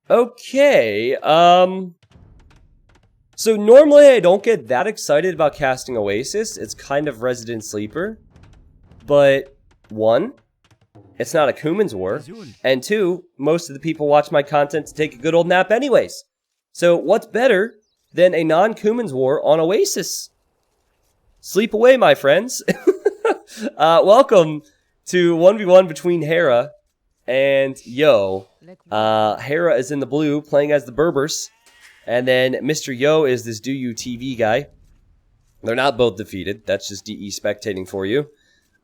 Okay, so normally I don't get that excited about casting Oasis. It's kind of Resident Sleeper. But, one, it's not a Cuman's War. And two, most of the people watch my content to take a good old nap anyways. So what's better than a non-Cuman's War on Oasis? Sleep away, my friends. Welcome to 1v1 between Hera and Yo. Hera is in the blue, playing as the Berbers. And then Mr. Yo is this Do You TV guy. They're not both defeated. That's just DE spectating for you.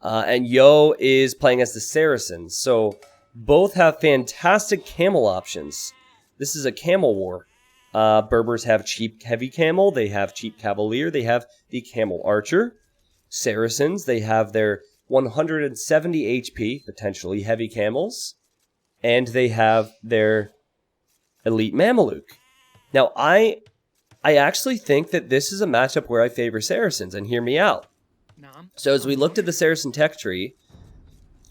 And Yo is playing as the Saracens. So both have fantastic camel options. This is a camel war. Berbers have cheap heavy camel. They have cheap cavalier. They have the camel archer. Saracens, they have their 170 HP, potentially heavy camels. And they have their elite Mameluke. Now, I actually think that this is a matchup where I favor Saracens, and hear me out. So as we looked at the Saracen tech tree,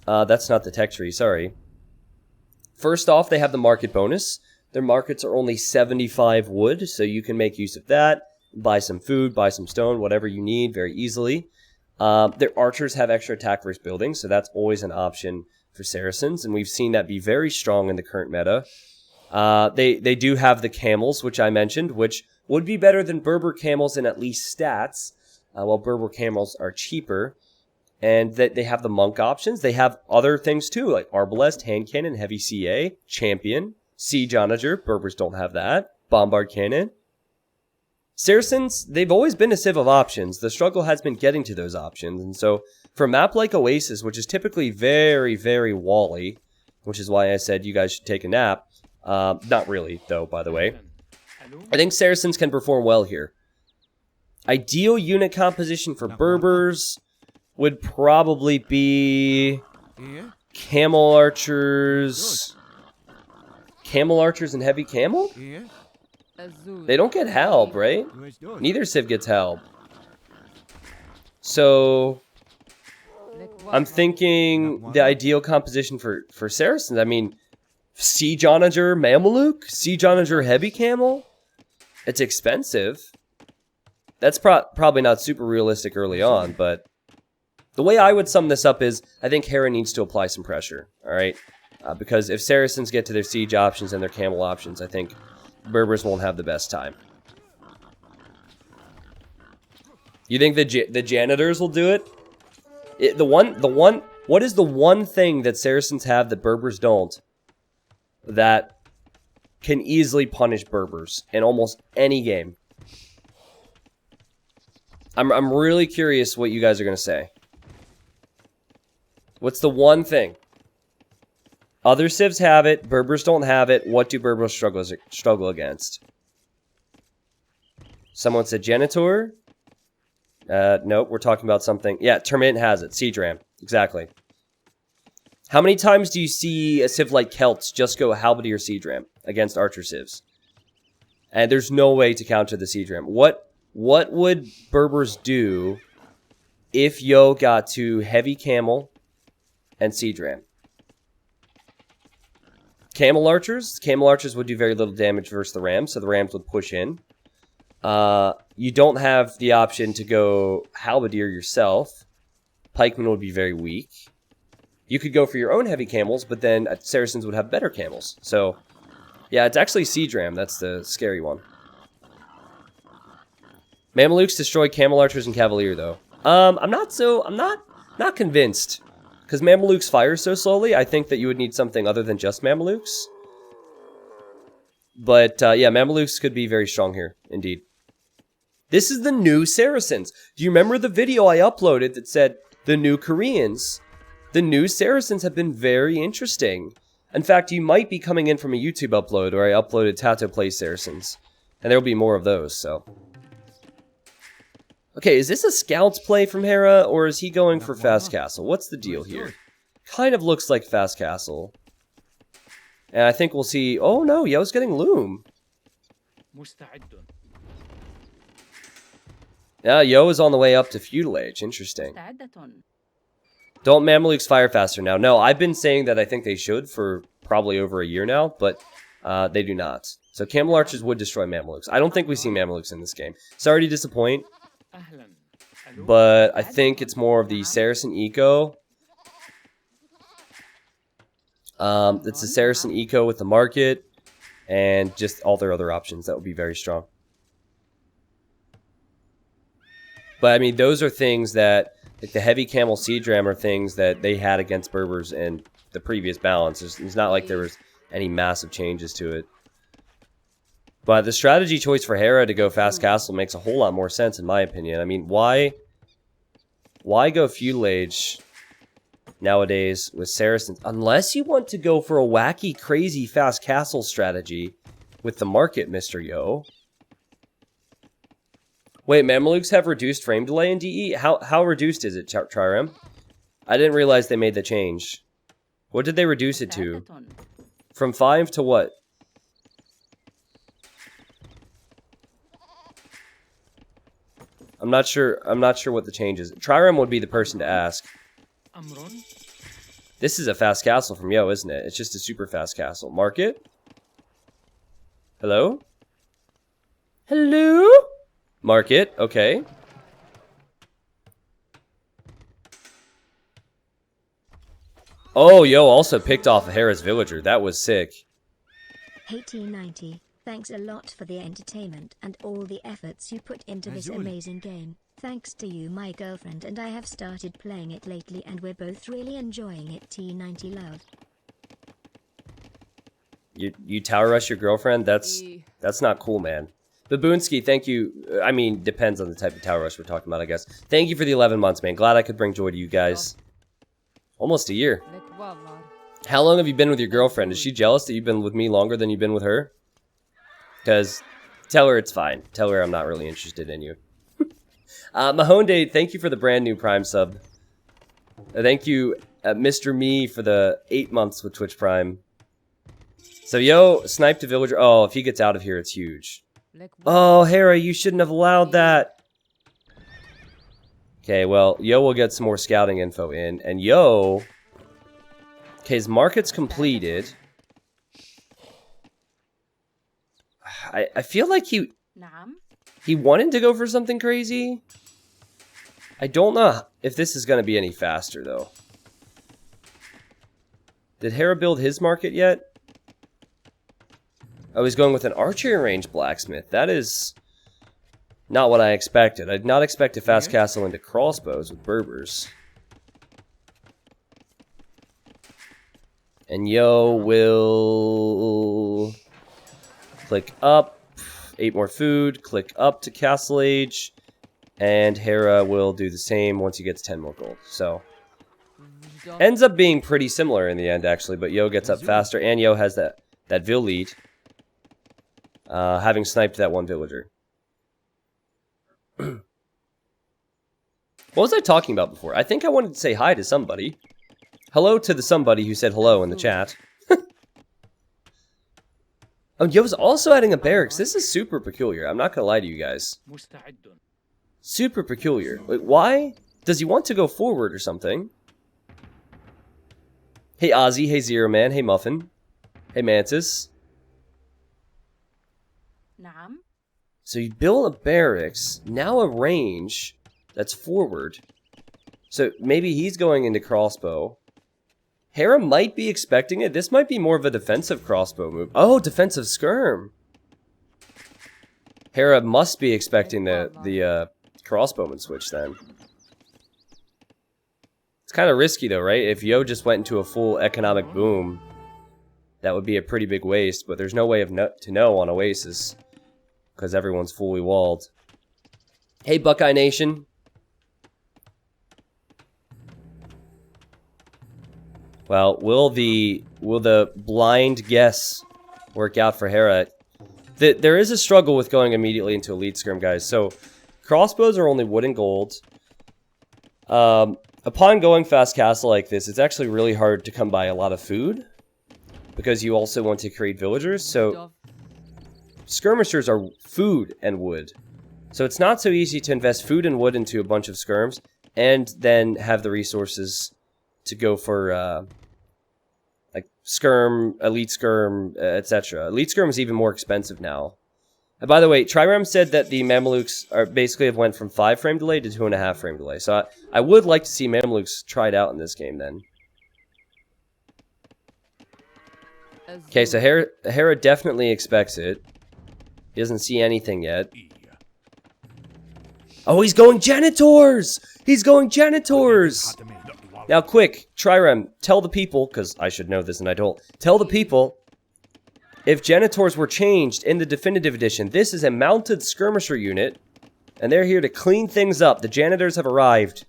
that's not the tech tree, sorry. First off, they have the market bonus. Their markets are only 75 wood, so you can make use of that. Buy some food, buy some stone, whatever you need very easily. Their archers have extra attack versus building, so that's always an option for Saracens, and we've seen that be very strong in the current meta. They do have the camels, which I mentioned, which would be better than Berber camels in at least stats, while Berber camels are cheaper. And that they have the monk options. They have other things too, like Arbalest, Hand Cannon, Heavy CA, Champion, Siege Onager. Berbers don't have that. Bombard Cannon. Saracens, they've always been a sieve of options. The struggle has been getting to those options. And so for a map like Oasis, which is typically very, very wally, which is why I said you guys should take a nap. Not really, though, by the way. I think Saracens can perform well here. Ideal unit composition for Berbers would probably be Camel Archers. Camel Archers and Heavy Camel? They don't get Halb, right? Neither Civ gets Halb. So I'm thinking the ideal composition for Saracens. I mean, Siege Onager Mameluke? Siege Onager Heavy Camel? It's expensive. That's probably not super realistic early on, but the way I would sum this up is I think Hera needs to apply some pressure, alright? Because if Saracens get to their siege options and their camel options, I think Berbers won't have the best time. You think the janitors will do it? What is the one thing that Saracens have that Berbers don't that can easily punish Berbers in almost any game? I'm really curious what you guys are going to say. What's the one thing? Other civs have it. Berbers don't have it. What do Berbers struggle against? Someone said janitor. Nope, we're talking about something. Yeah, Terminant has it. Siege Ram. Exactly. How many times do you see a civ like Celts just go Halberdier Siege Ram against Archer civs? And there's no way to counter the Siege Ram. What would Berbers do if Yo got to Heavy Camel and Siege Ram? Camel Archers? Camel Archers would do very little damage versus the Rams, so the Rams would push in. You don't have the option to go Halberdier yourself. Pikemen would be very weak. You could go for your own heavy camels, but then Saracens would have better camels. So, yeah, it's actually Siege Ram. That's the scary one. Mamelukes destroy Camel Archers and Cavalier, though. I'm not convinced. Because Mamelukes fire so slowly, I think that you would need something other than just Mamelukes. But, yeah, Mamelukes could be very strong here, indeed. This is the new Saracens. Do you remember the video I uploaded that said, the new Koreans? The new Saracens have been very interesting. In fact, you might be coming in from a YouTube upload where I uploaded Tato Plays Saracens. And there will be more of those, so... Okay, is this a Scouts play from Hera, or is he going for Fast Castle? What's the deal here? Kind of looks like Fast Castle. And I think we'll see... Oh no, Yo's getting Loom. Yeah, Yo is on the way up to Feudal Age. Interesting. Don't Mamelukes fire faster now? No, I've been saying that I think they should for probably over a year now, but They do not. So Camel Archers would destroy Mamelukes. I don't think we see Mamelukes in this game. Sorry to disappoint, but I think it's more of the Saracen eco. It's the Saracen eco with the market and just all their other options that would be very strong. But I mean, those are things that, like the heavy camel siege ram, are things that they had against Berbers in the previous balance. It's not like there was any massive changes to it. But the strategy choice for Hera to go fast castle makes a whole lot more sense in my opinion. I mean, why go feudal age nowadays with Saracens? Unless you want to go for a wacky, crazy fast castle strategy with the market, Mr. Yo. Wait, Mamelukes have reduced frame delay in DE? How reduced is it, Trirem? I didn't realize they made the change. What did they reduce it to? From 5 to what? I'm not sure what the change is. Trirem would be the person to ask. This is a fast castle from Yo, isn't it? It's just a super fast castle. Market? Hello? Hello? Market, okay. Oh, Yo also picked off Hera's villager. That was sick. Hey T90, thanks a lot for the entertainment and all the efforts you put into this amazing game. Thanks to you, my girlfriend and I have started playing it lately and we're both really enjoying it. T90 love. You tower rush your girlfriend? That's not cool, man. Baboonsky, thank you. I mean, depends on the type of tower rush we're talking about, I guess. Thank you for the 11 months, man. Glad I could bring joy to you guys. Almost a year. How long have you been with your girlfriend? Is she jealous that you've been with me longer than you've been with her? Because tell her it's fine. Tell her I'm not really interested in you. Mahonde, thank you for the brand new Prime sub. Thank you, Mr. Me, for the 8 months with Twitch Prime. So, Yo, sniped a villager. Oh, if he gets out of here, it's huge. Oh, Hera, you shouldn't have allowed that. Okay, well, Yo will get some more scouting info in. And Yo... Okay, his market's completed. I feel like he wanted to go for something crazy. I don't know if this is going to be any faster, though. Did Hera build his market yet? Oh, he's going with an archery range blacksmith. That is not what I expected. I did not expect a fast castle into crossbows with Berbers. And Yo will click up, 8 more food, click up to castle age, and Hera will do the same once he gets 10 more gold. So, ends up being pretty similar in the end, actually, but Yo gets up faster, and Yo has that vill lead. Having sniped that one villager. What was I talking about before? I think I wanted to say hi to somebody. Hello to the somebody who said hello in the chat. Oh, Yo's also adding a barracks. This is super peculiar. I'm not gonna lie to you guys. Super peculiar. Wait, why? Does he want to go forward or something? Hey Ozzy, hey Zero Man, hey Muffin. Hey Mantis. So you build a barracks, now a range that's forward. So maybe he's going into crossbow. Hera might be expecting it. This might be more of a defensive crossbow move. Oh, defensive skirm. Hera must be expecting the crossbowman switch then. It's kind of risky though, right? If Yo just went into a full economic boom, that would be a pretty big waste, but there's no way to know on Oasis. Because everyone's fully walled. Hey, Buckeye Nation. Well, will the blind guess work out for Hera? There is a struggle with going immediately into Elite Skirm, guys. So, crossbows are only wood and gold. Upon going fast castle like this, it's actually really hard to come by a lot of food. Because you also want to create villagers, so... Skirmishers are food and wood. So it's not so easy to invest food and wood into a bunch of skirms and then have the resources to go for like Skirm, Elite Skirm, etc. Elite Skirm is even more expensive now. And by the way, Trirem said that the Mamelukes are basically have went from 5 frame delay to 2.5 frame delay. So I would like to see Mamelukes tried out in this game then. Okay, so Hera definitely expects it. He doesn't see anything yet. Oh, he's going Genitors! He's going Genitors! Now quick, Trirem, tell the people, because I should know this and I don't. Tell the people, if Genitors were changed in the Definitive Edition, this is a mounted skirmisher unit, and they're here to clean things up. The janitors have arrived.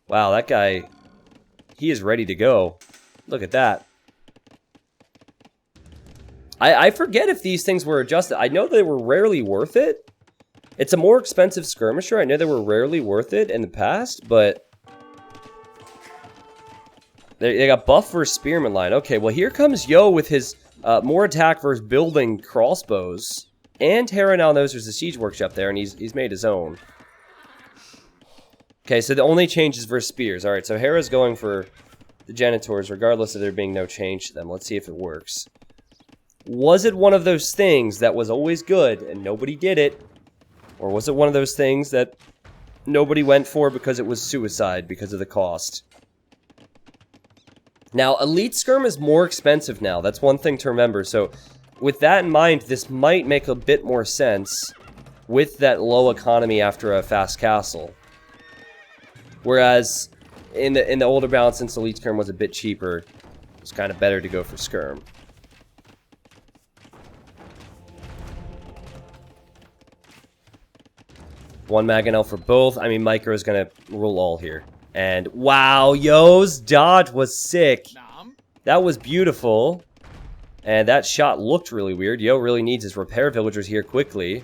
Wow, that guy, he is ready to go. Look at that. I forget if these things were adjusted. I know they were rarely worth it. It's a more expensive skirmisher. I know they were rarely worth it in the past, but they got buff for spearman line. Okay, well here comes Yo with his more attack versus building crossbows. And Hera now knows there's a siege workshop there, and he's made his own. Okay, so the only change is versus spears. Alright, so Hera's going for the Genitors, regardless of there being no change to them. Let's see if it works. Was it one of those things that was always good, and nobody did it? Or was it one of those things that nobody went for because it was suicide because of the cost? Now, Elite Skirm is more expensive now. That's one thing to remember. So, with that in mind, this might make a bit more sense with that low economy after a fast castle. Whereas, in the older balance, since Elite Skirm was a bit cheaper, it's kind of better to go for Skirm. One Mangonel for both. I mean, Micro is going to rule all here. And wow, Yo's dodge was sick. That was beautiful. And that shot looked really weird. Yo really needs his repair villagers here quickly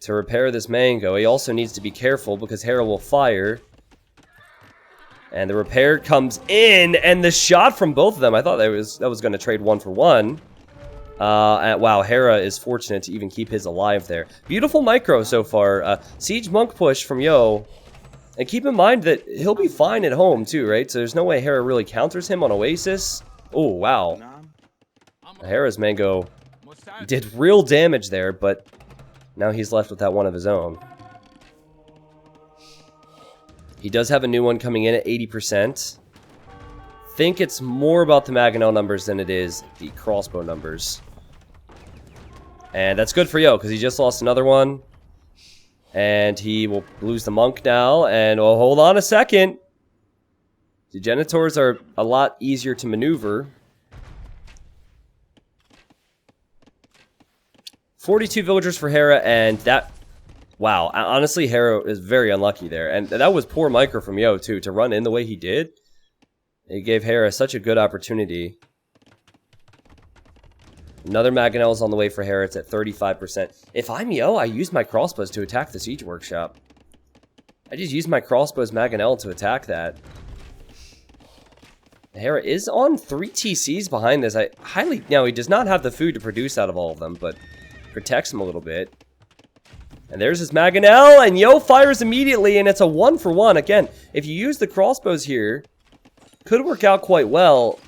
to repair this mango. He also needs to be careful because Hera will fire. And the repair comes in, and the shot from both of them, I thought that was going to trade 1 for 1. Wow, Hera is fortunate to even keep his alive there. Beautiful micro so far. Siege Monk push from Yo. And keep in mind that he'll be fine at home too, right? So there's no way Hera really counters him on Oasis. Oh, wow. Hera's Mango did real damage there, but now he's left with that one of his own. He does have a new one coming in at 80%. Think it's more about the Mangonel numbers than it is the crossbow numbers. And that's good for Yo, because he just lost another one. And he will lose the monk now. And oh, hold on a second. The Genitors are a lot easier to maneuver. 42 villagers for Hera, and that... Wow, honestly, Hera is very unlucky there. And that was poor micro from Yo, too, to run in the way he did. It gave Hera such a good opportunity. Another Mangonel is on the way for Hera. It's at 35%. If I'm Yo, I use my crossbows to attack the siege workshop. I just use my crossbows Mangonel to attack that. Hera is on 3 TCs behind this. Now, he does not have the food to produce out of all of them, but protects him a little bit. And there's his Mangonel, and Yo fires immediately, and it's a 1 for 1. Again, if you use the crossbows here, could work out quite well.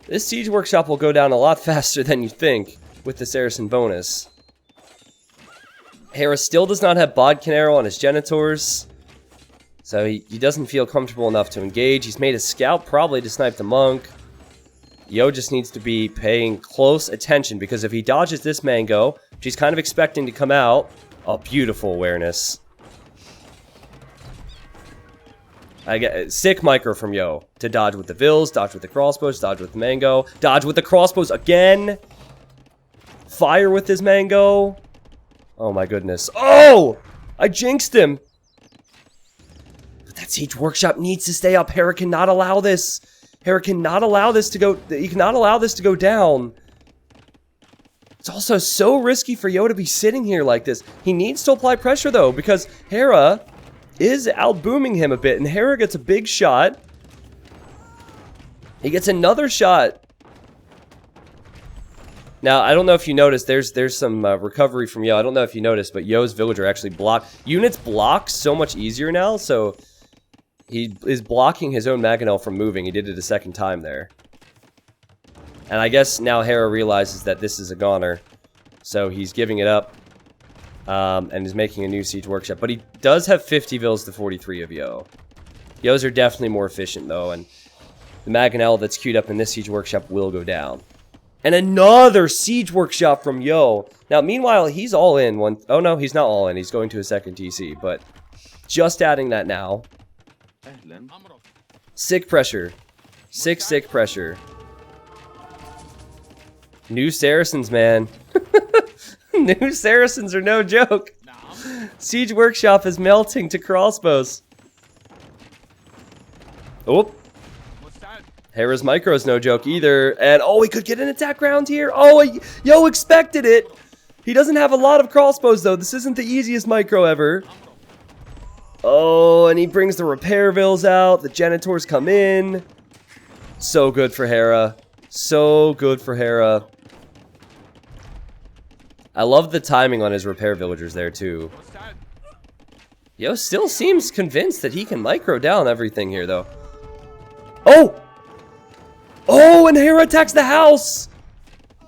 This siege workshop will go down a lot faster than you think with the Saracen bonus. Hera still does not have Bodkin Arrow on his Genitors, so he doesn't feel comfortable enough to engage. He's made a scout probably to snipe the monk. Yo just needs to be paying close attention, because if he dodges this Mango, which he's kind of expecting to come out, oh, beautiful awareness. I get sick micro from Yo to dodge with the Vills, dodge with the crossbows, dodge with the Mango, dodge with the crossbows again. Fire with his Mango. Oh my goodness. Oh! I jinxed him. But that siege workshop needs to stay up. Hera cannot allow this. Hera cannot allow this to go. He cannot allow this to go down. It's also so risky for Yo to be sitting here like this. He needs to apply pressure though, because Hera is out-booming him a bit, and Hera gets a big shot. He gets another shot. Now, I don't know if you noticed, there's some recovery from Yo. I don't know if you noticed, but Yo's villager actually blocked. Units block so much easier now, so he is blocking his own Mangonel from moving. He did it a second time there. And I guess now Hera realizes that this is a goner. So he's giving it up. And is making a new siege workshop. But he does have 50 vills to 43 of Yo. Yos are definitely more efficient, though. And the Mangonel that's queued up in this siege workshop will go down. And another siege workshop from Yo. Now, meanwhile, he's all in. Oh, no, he's not all in. He's going to a second TC. But just adding that now. Sick pressure. Sick pressure. New Saracens, man. New Saracens are no joke. Siege Workshop is melting to crossbows. Oh. Hera's micro is no joke either. And, oh, he could get an attack round here. Oh, Yo expected it. He doesn't have a lot of crossbows, though. This isn't the easiest micro ever. Oh, and he brings the repair vills out. The Genitors come in. So good for Hera. So good for Hera. I love the timing on his repair villagers there, too. Yo still seems convinced that he can micro down everything here, though. Oh! Oh, and Hera attacks the house!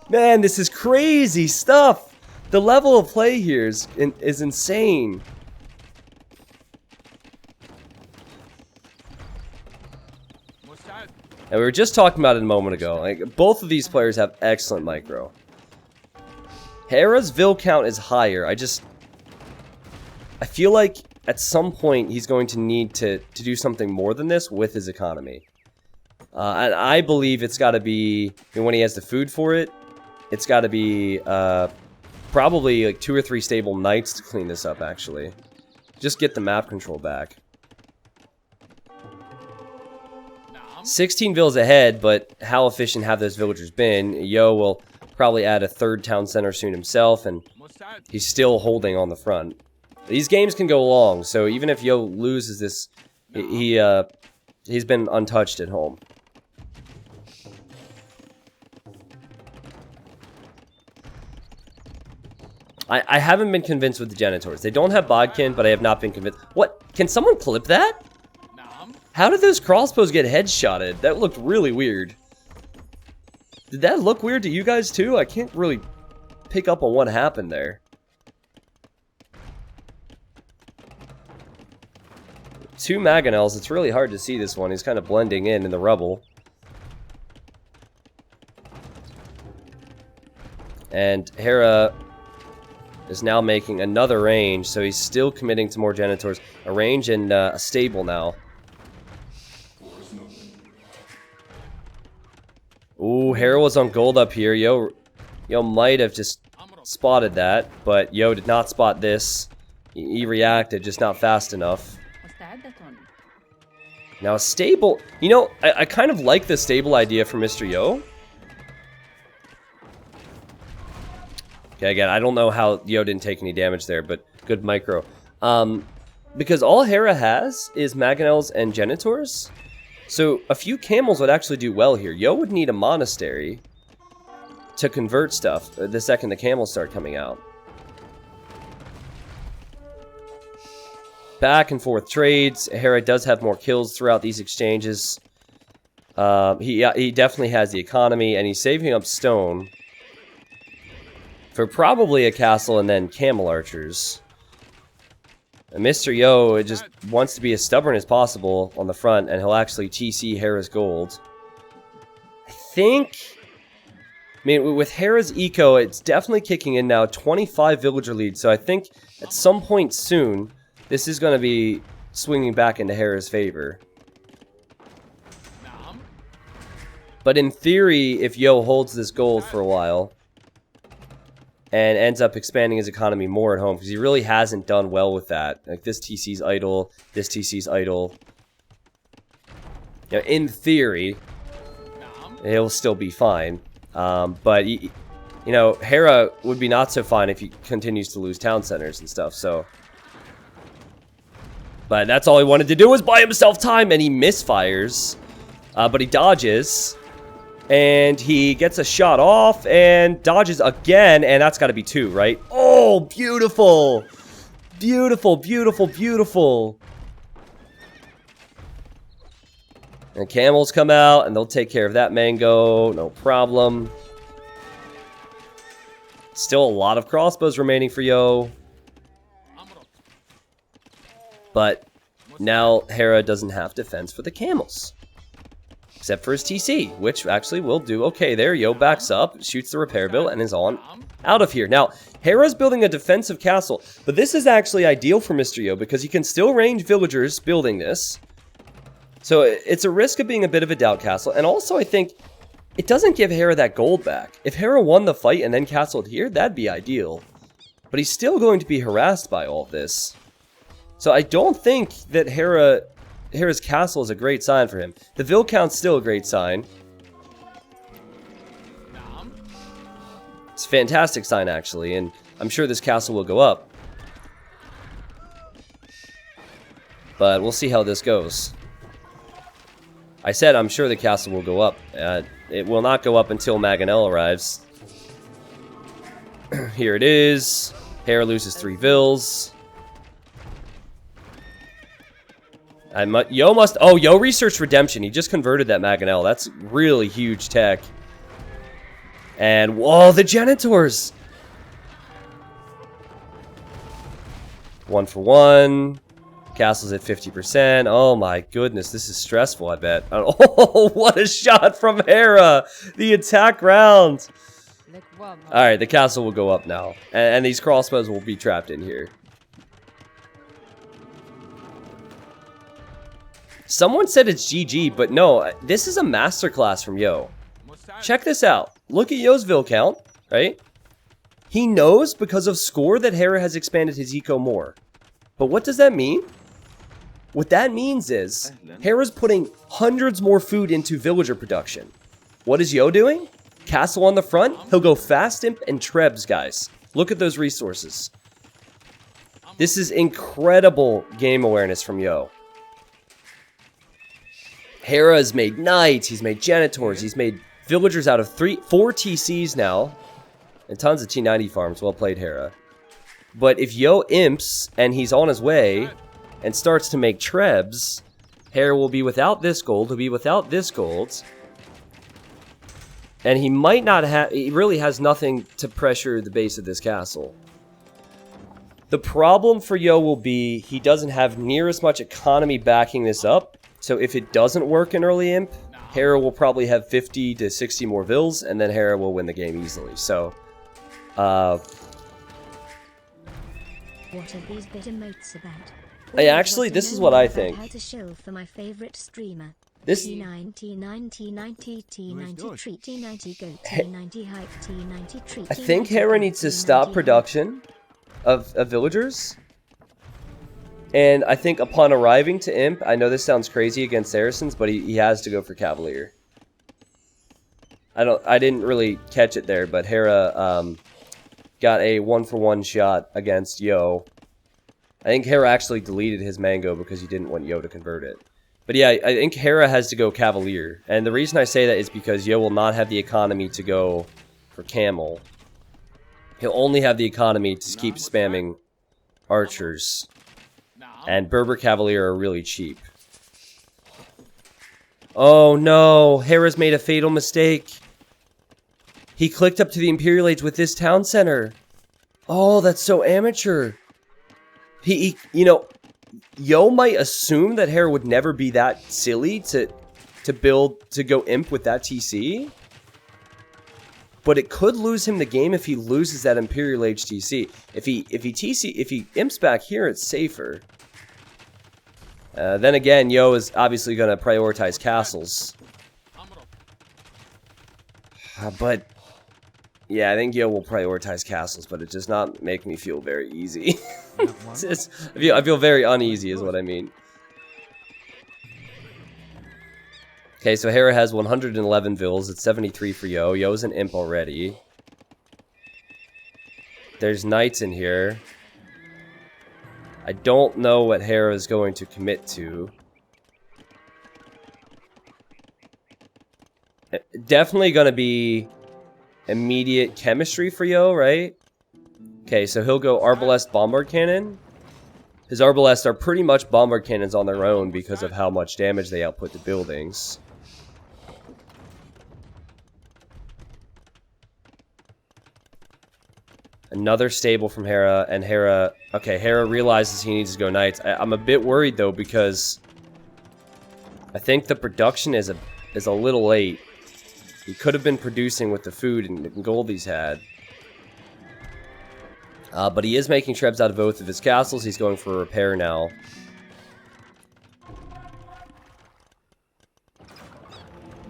Man, this is crazy stuff! The level of play here is insane. And we were just talking about it a moment ago. Like, both of these players have excellent micro. Hera's Vill count is higher. I feel like at some point he's going to need to do something more than this with his economy. And I believe it's got to be, when he has the food for it, it's got to be probably like 2 or 3 stable knights to clean this up, actually. Just get the map control back. 16 vills ahead, but how efficient have those villagers been? Yo will probably add a 3rd town center soon himself, and he's still holding on the front. These games can go long, so even if Yo loses this, he's been untouched at home. I haven't been convinced with the Genitors. They don't have Bodkin, but I have not been convinced. What? Can someone clip that? How did those crossbows get headshotted? That looked really weird. Did that look weird to you guys too? I can't really pick up on what happened there. Two Mangonels. It's really hard to see this one. He's kind of blending in the rubble. And Hera is now making another range, so he's still committing to more Genitors. A range and a stable now. Ooh, Hera was on gold up here. Yo might have just spotted that, but Yo did not spot this. He reacted, just not fast enough. Now a stable... You know, I kind of like the stable idea for Mr. Yo. Okay, again, I don't know how Yo didn't take any damage there, but good micro. Because all Hera has is Mangonels and Genitors. So a few camels would actually do well here. Yo would need a monastery to convert stuff the second the camels start coming out. Back and forth trades. Hera does have more kills throughout these exchanges. He definitely has the economy, and he's saving up stone for probably a castle and then camel archers. And Mr. Yo just wants to be as stubborn as possible on the front, and he'll actually TC Hera's gold. I mean, with Hera's eco, it's definitely kicking in now. 25 villager lead, so I think at some point soon, this is going to be swinging back into Hera's favor. But in theory, if Yo holds this gold for a while and ends up expanding his economy more at home, because he really hasn't done well with that. Like, this TC's idle, this TC's idle. You know, in theory, he'll still be fine. But, you know, Hera would be not so fine if he continues to lose town centers and stuff, so... But that's all he wanted to do was buy himself time, and he misfires. But he dodges. And he gets a shot off and dodges again, and that's got to be 2, right? Oh, beautiful! Beautiful, beautiful, beautiful. And camels come out, and they'll take care of that mango. No problem. Still a lot of crossbows remaining for Yo. But now Hera doesn't have defense for the camels. Except for his TC, which actually will do okay there. Yo backs up, shoots the repair bill, and is on out of here. Now, Hera's building a defensive castle, but this is actually ideal for Mr. Yo because he can still range villagers building this. So it's a risk of being a bit of a doubt castle, and also I think it doesn't give Hera that gold back. If Hera won the fight and then castled here, that'd be ideal. But he's still going to be harassed by all of this. So I don't think that Hera's castle is a great sign for him. The Vil count's still a great sign. It's a fantastic sign, actually, and I'm sure this castle will go up. But we'll see how this goes. I said I'm sure the castle will go up. It will not go up until Maganel arrives. Here it is. Hera loses 3 Vils. Yo researched Redemption. He just converted that Maganel. That's really huge tech. And, whoa, the Genitors! 1 for 1. Castle's at 50%. Oh my goodness, this is stressful, I bet. Oh, what a shot from Hera! The attack round! Alright, the castle will go up now. And these crossbows will be trapped in here. Someone said it's GG, but no, this is a masterclass from Yo. Check this out. Look at Yo's Vil count, right? He knows because of score that Hera has expanded his eco more. But what does that mean? What that means is Hera's putting hundreds more food into villager production. What is Yo doing? Castle on the front. He'll go Fast Imp and Trebs, guys. Look at those resources. This is incredible game awareness from Yo. Hera has made knights, he's made janitors, he's made villagers out of 4 TCs now. And tons of T90 farms. Well played, Hera. But if Yo imps and he's on his way and starts to make trebs, Hera will be without this gold, he'll be without this gold. And he might not have, he really has nothing to pressure the base of this castle. The problem for Yo will be he doesn't have near as much economy backing this up. So if it doesn't work in early imp, Hera will probably have 50 to 60 more Vils, and then Hera will win the game easily. So, what are these bitter moats about? Actually, this is what I think. How to shill for my favorite streamer. This T9, T9, T9, T90 treat, T90 goat, T90 hype, T90 treat. I think Hera needs to stop production of villagers. And I think upon arriving to Imp, I know this sounds crazy against Saracens, but he has to go for Cavalier. I didn't really catch it there, but Hera got a 1-for-1 shot against Yo. I think Hera actually deleted his Mango because he didn't want Yo to convert it. But yeah, I think Hera has to go Cavalier. And the reason I say that is because Yo will not have the economy to go for Camel. He'll only have the economy to keep spamming archers. And Berber Cavalier are really cheap. Oh no, Hera's made a fatal mistake. He clicked up to the Imperial Age with this town center. Oh, that's so amateur. You know, Yo might assume that Hera would never be that silly to go Imp with that TC. But it could lose him the game if he loses that Imperial Age TC. If he Imps back here, it's safer. Then again, Yo is obviously going to prioritize castles. But, yeah, I think Yo will prioritize castles, but it does not make me feel very easy. I feel very uneasy is what I mean. Okay, so Hera has 111 Vils. It's 73 for Yo. Yo's an Imp already. There's Knights in here. I don't know what Hera is going to commit to. Definitely going to be immediate chemistry for Yo, right? Okay, so he'll go Arbalest Bombard Cannon. His Arbalests are pretty much bombard cannons on their own because of how much damage they output to buildings. Another stable from Hera, and Hera... Okay, Hera realizes he needs to go knights. I'm a bit worried, though, because I think the production is a little late. He could have been producing with the food and gold he's had. But he is making trebs out of both of his castles. He's going for a repair now.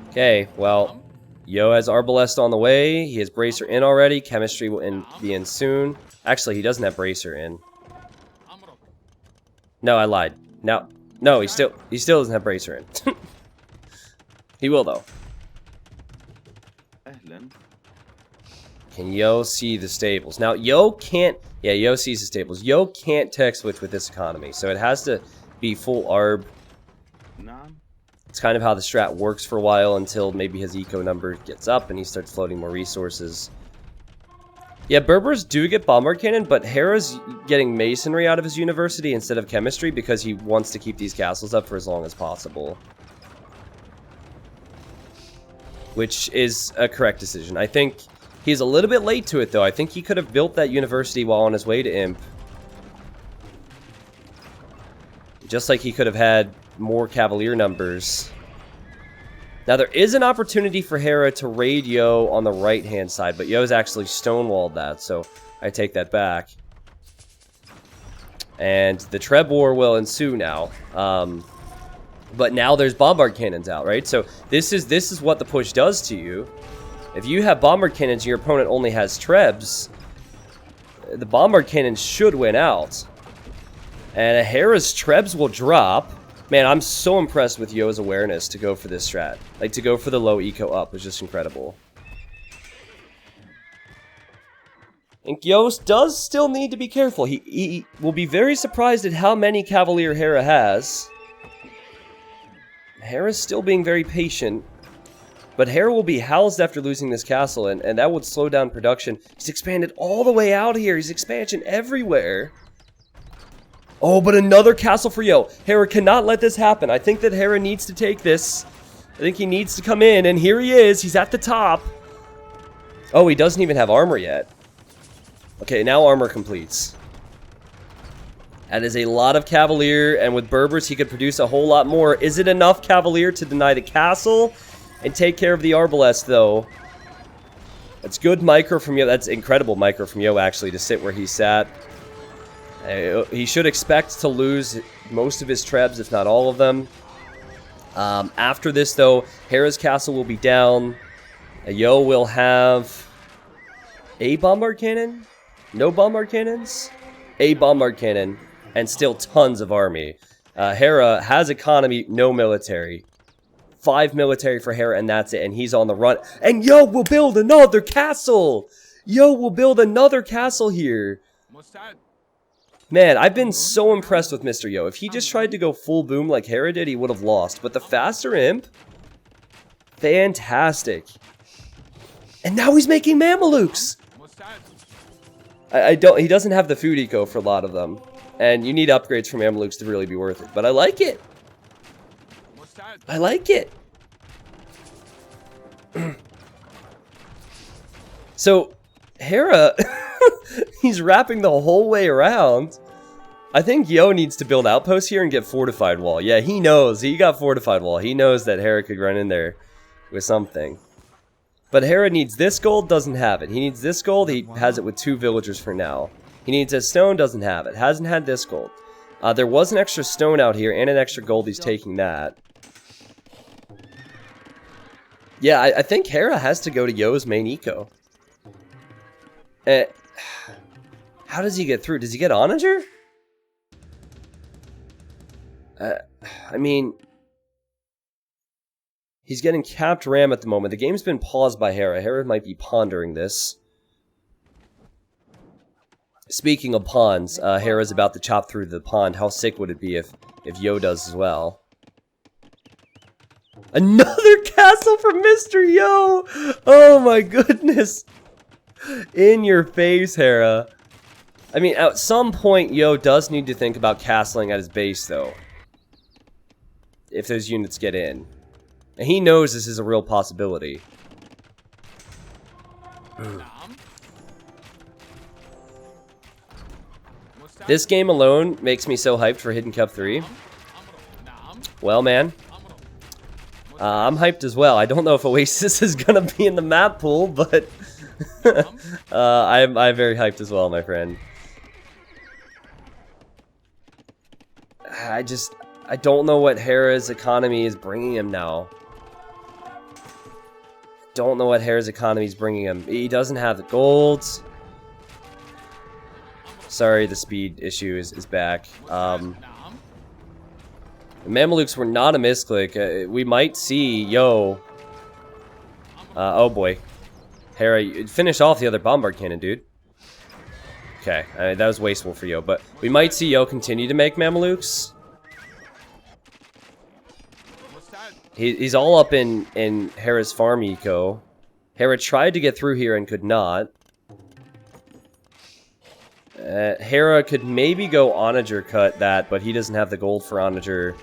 Okay, well, Yo has Arbalest on the way. He has Bracer in already. Chemistry will be in soon. Actually, he doesn't have Bracer in. No, I lied. No, he still doesn't have Bracer in. He will, though. Can Yo see the stables? Now, Yo can't... Yeah, Yo sees the stables. Yo can't tech switch with this economy, so it has to be full ARB. It's kind of how the strat works for a while until maybe his eco number gets up and he starts floating more resources. Yeah, Berbers do get bombard cannon, but Hera's getting masonry out of his university instead of chemistry because he wants to keep these castles up for as long as possible. Which is a correct decision. I think he's a little bit late to it, though. I think he could have built that university while on his way to Imp. Just like he could have had more Cavalier numbers. Now, there is an opportunity for Hera to raid Yo on the right-hand side, but Yo's actually stonewalled that, so I take that back. And the Treb War will ensue now. But now there's bombard cannons out, right? So this is what the push does to you. If you have bombard cannons and your opponent only has Trebs, the bombard cannons should win out. And Hera's Trebs will drop. Man, I'm so impressed with Yo's awareness to go for this strat. Like, to go for the low eco up was just incredible. And Yo does still need to be careful. He will be very surprised at how many Cavalier Hera has. Hera's still being very patient. But Hera will be housed after losing this castle, and that would slow down production. He's expanded all the way out here. He's expansion everywhere. Oh, but another castle for Yo. Hera cannot let this happen. I think that Hera needs to take this. I think he needs to come in, and here he is. He's at the top. Oh, he doesn't even have armor yet. Okay, now armor completes. That is a lot of Cavalier, and with Berbers, he could produce a whole lot more. Is it enough Cavalier to deny the castle and take care of the Arbalest, though? That's good micro from Yo. That's incredible micro from Yo, actually, to sit where he sat. He should expect to lose most of his Trebs, if not all of them. After this, though, Hera's castle will be down. Yo will have a bombard cannon? No bombard cannons? A bombard cannon, and still tons of army. Hera has economy, no military. 5 military for Hera, and that's it, and he's on the run. And Yo will build another castle! Yo will build another castle here. Man, I've been so impressed with Mr. Yo. If he just tried to go full boom like Hera did, he would have lost. But the faster Imp, fantastic. And now he's making Mamelukes! He doesn't have the food eco for a lot of them. And you need upgrades for Mamelukes to really be worth it. But I like it. I like it. So, Hera, he's wrapping the whole way around. I think Yo needs to build outposts here and get fortified wall. Yeah, he knows. He got fortified wall. He knows that Hera could run in there with something. But Hera needs this gold, doesn't have it. He needs this gold, he has it with 2 villagers for now. He needs a stone, doesn't have it. Hasn't had this gold. There was an extra stone out here and an extra gold, he's taking that. Yeah, I think Hera has to go to Yo's main eco. How does he get through? Does he get Onager? I mean, he's getting capped RAM at the moment. The game's been paused by Hera. Hera might be pondering this. Speaking of ponds, Hera's about to chop through the pond. How sick would it be if Yo does as well? Another castle for Mr. Yo! Oh my goodness! In your face, Hera. I mean, at some point, Yo does need to think about castling at his base, though. If those units get in. And he knows this is a real possibility. This game alone makes me so hyped for Hidden Cup 3. Well, man. I'm hyped as well. I don't know if Oasis is going to be in the map pool, but... I'm very hyped as well, my friend. I don't know what Hera's economy is bringing him now. Don't know what Hera's economy is bringing him. He doesn't have the golds. Sorry, the speed issue is back. The Mamelukes were not a misclick. We might see Yo. Oh boy. Hera, finish off the other bombard cannon, dude. Okay, that was wasteful for Yo, but we might see Yo continue to make Mamelukes. He's all up in Hera's farm eco. Hera tried to get through here and could not. Hera could maybe go Onager cut that, but he doesn't have the gold for Onager.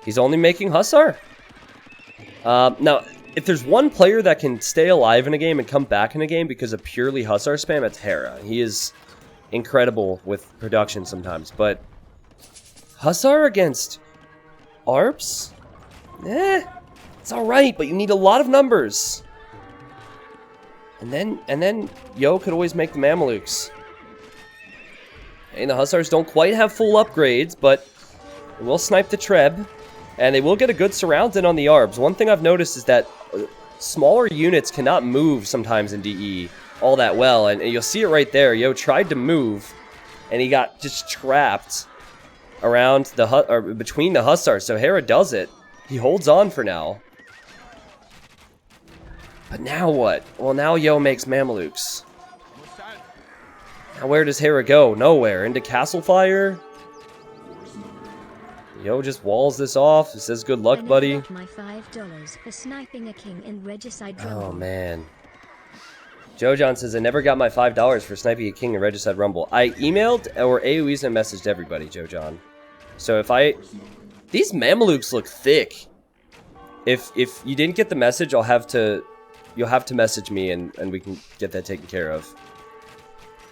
He's only making Hussar. Now, if there's one player that can stay alive in a game and come back in a game because of purely Hussar spam, it's Hera. He is incredible with production sometimes, but Hussar against ARPs? It's alright, but you need a lot of numbers. And then Yo could always make the Mamelukes. And the Hussars don't quite have full upgrades, but they will snipe the Treb. And they will get a good surround in on the ARBs. One thing I've noticed is that smaller units cannot move sometimes in DE all that well. And you'll see it right there. Yo tried to move, and he got just trapped around the between the Hussars. So Hera does it. He holds on for now. But now what? Well, now Yo makes Mamelukes. Now where does Hera go? Nowhere. Into Castle Fire? Yo just walls this off. It says good luck, buddy. My $5 for sniping a king in Regicide Rumble. Oh, man. Joe John says, I never got my $5 for sniping a king in Regicide Rumble. I emailed or AoEs and messaged everybody, Joe John. So if I... These Mamelukes look thick. If you didn't get the message, you'll have to message me and we can get that taken care of.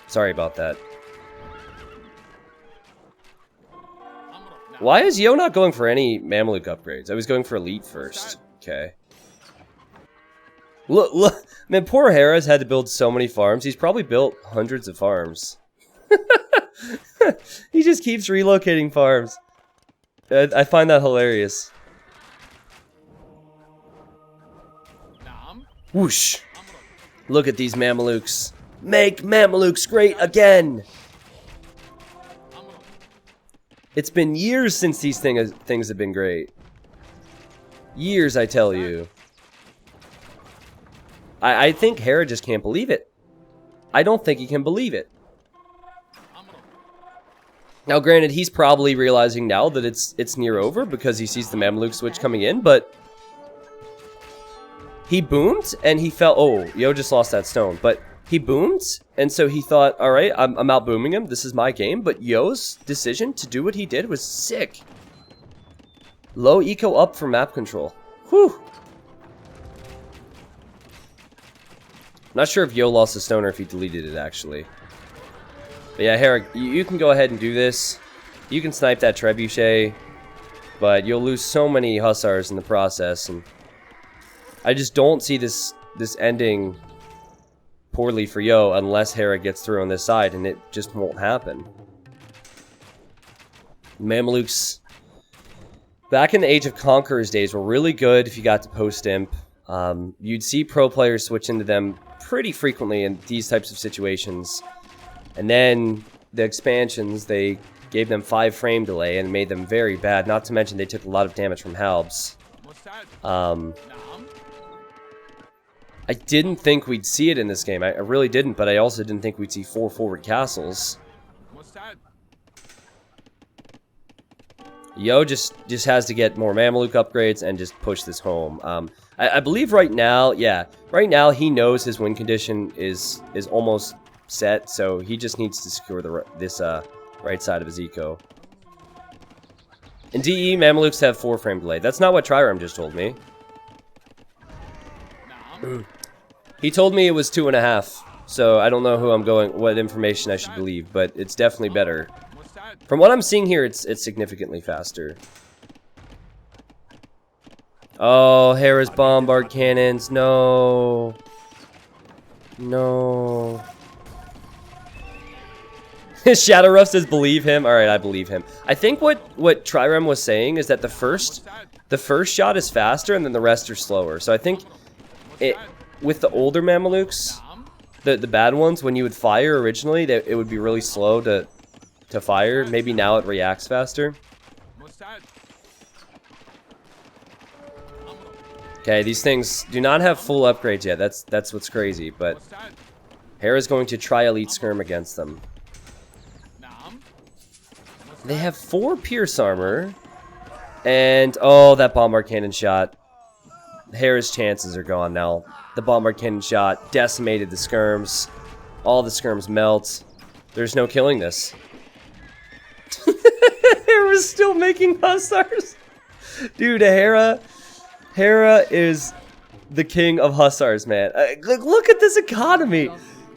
Sorry about that. Why is Yo not going for any Mameluke upgrades? I was going for Elite first. Okay. Look, man, poor Hera's had to build so many farms. He's probably built hundreds of farms. He just keeps relocating farms. I find that hilarious. Whoosh. Look at these Mamelukes. Make Mamelukes great again! It's been years since these things have been great. Years, I tell you. I think Hera just can't believe it. I don't think he can believe it. Now, granted, he's probably realizing now that it's near over because he sees the Mameluke switch coming in, but he boomed and he felt, oh, Yo just lost that stone, but he boomed, and so he thought, all right, I'm out booming him. This is my game, but Yo's decision to do what he did was sick. Low eco up for map control. Whew. Not sure if Yo lost the stone or if he deleted it, actually. But yeah, Hera, you can go ahead and do this. You can snipe that Trebuchet, but you'll lose so many Hussars in the process, and I just don't see this ending poorly for Yo unless Hera gets through on this side, and it just won't happen. Mamelukes, back in the Age of Conquerors days, were really good if you got to post-imp. You'd see pro players switch into them pretty frequently in these types of situations. And then the expansions, they gave them 5 frame delay and made them very bad. Not to mention they took a lot of damage from Halbs. I didn't think we'd see it in this game. I really didn't, but I also didn't think we'd see 4 forward castles. Yo just has to get more Mameluke upgrades and just push this home. I believe right now, yeah, right now he knows his win condition is almost set, so he just needs to secure this right side of his eco. In DE, Mamelukes have 4 frame delay. That's not what Trirem just told me. He told me it was 2.5, so I don't know what information I should believe, but it's definitely better. From what I'm seeing here, it's significantly faster. Oh, Hera's bombard cannons, no. No. Shadowruff says believe him. Alright, I believe him. I think what Trirem was saying is that the first shot is faster and then the rest are slower. So I think with the older Mamelukes, the bad ones, when you would fire originally, it would be really slow to fire. Maybe now it reacts faster. Okay, these things do not have full upgrades yet. That's what's crazy, but Hera's going to try Elite Skirm against them. They have 4 Pierce Armor, and oh, that Bombard Cannon shot. Hera's chances are gone now. The Bombard Cannon shot decimated the Skirms. All the Skirms melt. There's no killing this. Hera's still making Hussars. Dude, Hera is the king of Hussars, man. Look at this economy.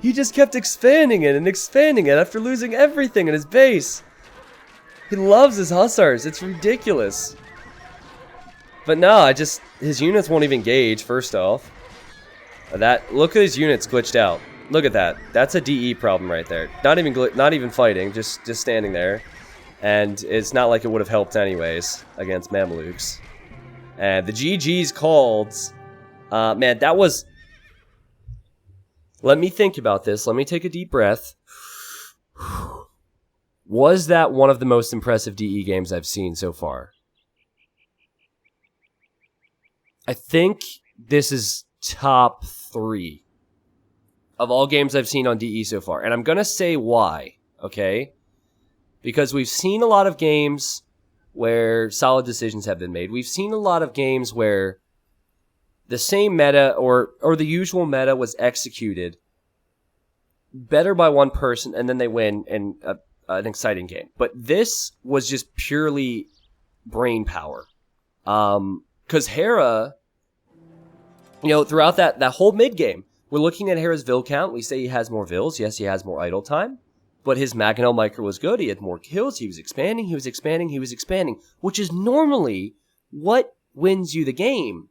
He just kept expanding it and expanding it after losing everything in his base. He loves his Hussars. It's ridiculous. But no, his units won't even gauge, first off. Look at his units glitched out. Look at that. That's a DE problem right there. Not even fighting, just standing there. And it's not like it would have helped anyways against Mamelukes. And the GG's called. Man, that was... Let me think about this. Let me take a deep breath. Was that one of the most impressive DE games I've seen so far? I think this is top 3 of all games I've seen on DE so far. And I'm going to say why, okay? Because we've seen a lot of games where solid decisions have been made. We've seen a lot of games where the same meta or the usual meta was executed better by one person and then they win in an exciting game. But this was just purely brain power. Because Hera, throughout that whole mid game, we're looking at Hera's Vil count. We say he has more Vils. Yes, he has more idle time. But his Mangonel micro was good. He had more kills. He was expanding. He was expanding. He was expanding. Which is normally what wins you the game.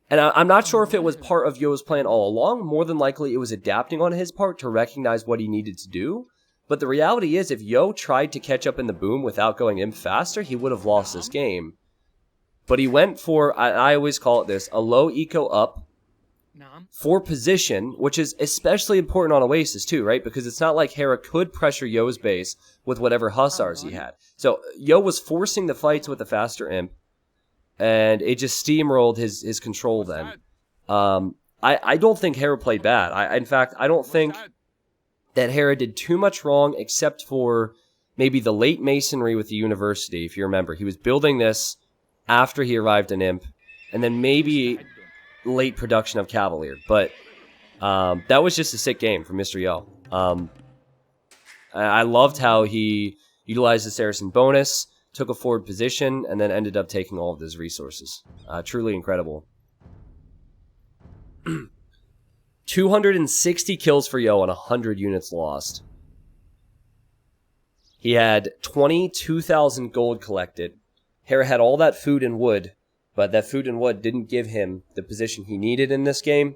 And I'm not sure if it was part of Yo's plan all along. More than likely, it was adapting on his part to recognize what he needed to do. But the reality is, if Yo tried to catch up in the boom without going in faster, he would have lost this game. But he went for, I always call it this, a low eco up for position, which is especially important on Oasis too, right? Because it's not like Hera could pressure Yo's base with whatever Hussars he had. So Yo was forcing the fights with the faster imp, and it just steamrolled his control then. I don't think Hera played bad. In fact, I don't think that Hera did too much wrong except for maybe the late masonry with the university, if you remember. He was building this after he arrived in Imp, and then maybe late production of Cavalier. But that was just a sick game from Mr. Yo. I loved how he utilized the Saracen bonus, took a forward position, and then ended up taking all of his resources. Truly incredible. 260 kills for Yo and 100 units lost. He had 22,000 gold collected. Hera had all that food and wood, but that food and wood didn't give him the position he needed in this game,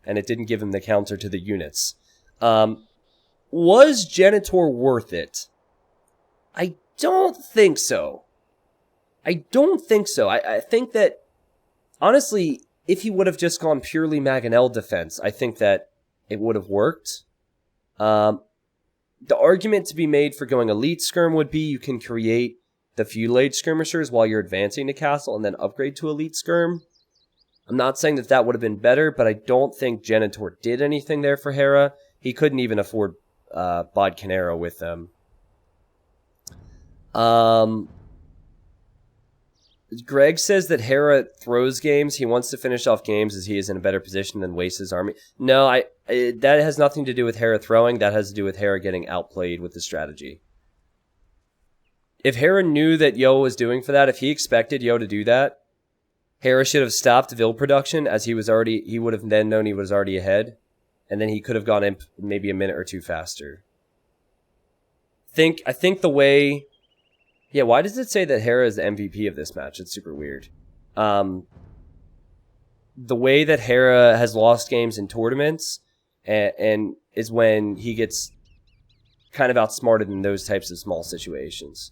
and it didn't give him the counter to the units. Was Genitor worth it? I don't think so. I think that, honestly, if he would have just gone purely Mangonel defense, I think that it would have worked. The argument to be made for going Elite Skirm would be you can create the Feudal Skirmishers while you're advancing to Castle and then upgrade to Elite Skirm. I'm not saying that would have been better, but I don't think Genitor did anything there for Hera. He couldn't even afford Bod Canero with them. Greg says that Hera throws games. He wants to finish off games as he is in a better position than Wace's army. No, that has nothing to do with Hera throwing. That has to do with Hera getting outplayed with the strategy. If Hera knew that Yo was doing for that, if he expected Yo to do that, Hera should have stopped Vil production as he would have then known he was already ahead, and then he could have gone in maybe a minute or two faster. I think the way... Yeah, why does it say that Hera is the MVP of this match? It's super weird. The way that Hera has lost games in tournaments and is when he gets kind of outsmarted in those types of small situations.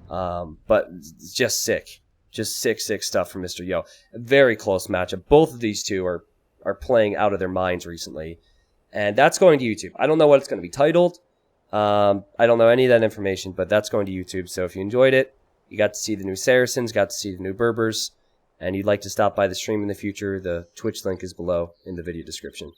But it's just sick. Just sick stuff from Mr. Yo. A very close matchup. Both of these two are playing out of their minds recently. And that's going to YouTube. I don't know what it's going to be titled. I don't know any of that information, but that's going to YouTube. So if you enjoyed it, you got to see the new Saracens, got to see the new Berbers, and you'd like to stop by the stream in the future, the Twitch link is below in the video description.